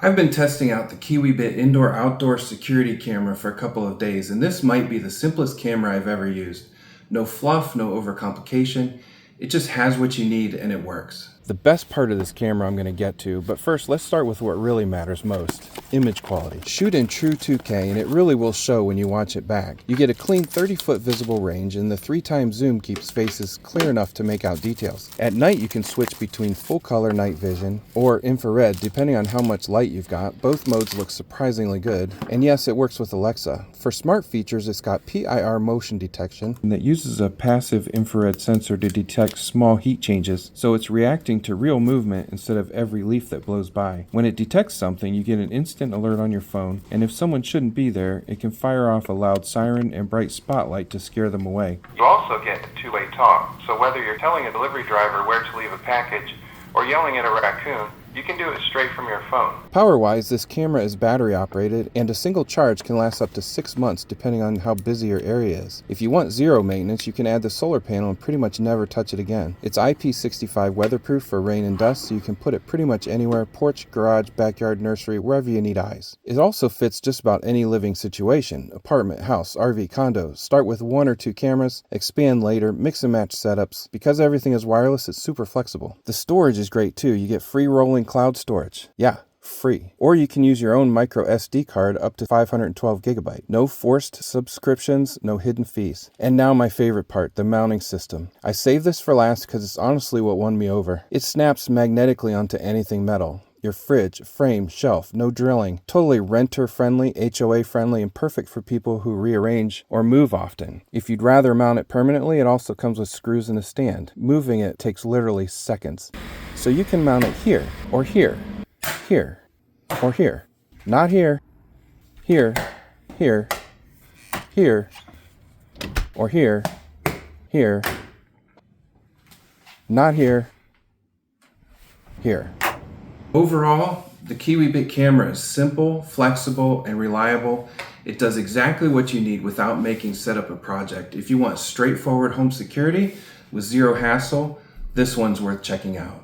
I've been testing out the KiwiBit indoor-outdoor security camera for a couple of days, and this might be the simplest camera I've ever used. No fluff, no overcomplication. It just has what you need and it works. The best part of this camera I'm going to get to, but first let's start with what really matters most. Image quality. Shoot in true 2K and it really will show when you watch it back. You get a clean 30-foot visible range and the 3x zoom keeps faces clear enough to make out details. At night you can switch between full color night vision or infrared depending on how much light you've got. Both modes look surprisingly good. And yes, it works with Alexa. For smart features, it's got PIR motion detection that uses a passive infrared sensor to detect small heat changes, so it's reacting to real movement instead of every leaf that blows by. When it detects something, you get an instant alert on your phone, and if someone shouldn't be there, it can fire off a loud siren and bright spotlight to scare them away. You also get two-way talk, so whether you're telling a delivery driver where to leave a package or yelling at a raccoon, you can do it straight from your phone. Power-wise, this camera is battery operated, and a single charge can last up to 6 months depending on how busy your area is. If you want zero maintenance, you can add the solar panel and pretty much never touch it again. It's IP65 weatherproof for rain and dust, so you can put it pretty much anywhere: porch, garage, backyard, nursery, wherever you need eyes. It also fits just about any living situation: apartment, house, RV, condo. Start with 1 or 2 cameras, expand later, mix and match setups. Because everything is wireless, it's super flexible. The storage is great too. You get free rolling cloud storage. Yeah, free. Or you can use your own micro SD card up to 512 gigabyte. No forced subscriptions, no hidden fees. And now my favorite part, the mounting system. I saved this for last because it's honestly what won me over. It snaps magnetically onto anything metal. Your fridge, frame, shelf, no drilling. Totally renter-friendly, HOA-friendly, and perfect for people who rearrange or move often. If you'd rather mount it permanently, it also comes with screws and a stand. Moving it takes literally seconds. So you can mount it here, or here, here, or here. Not here, here, here, here, or here, here, not here, here. Overall, the KiwiBit camera is simple, flexible, and reliable. It does exactly what you need without making setup a project. If you want straightforward home security with zero hassle, this one's worth checking out.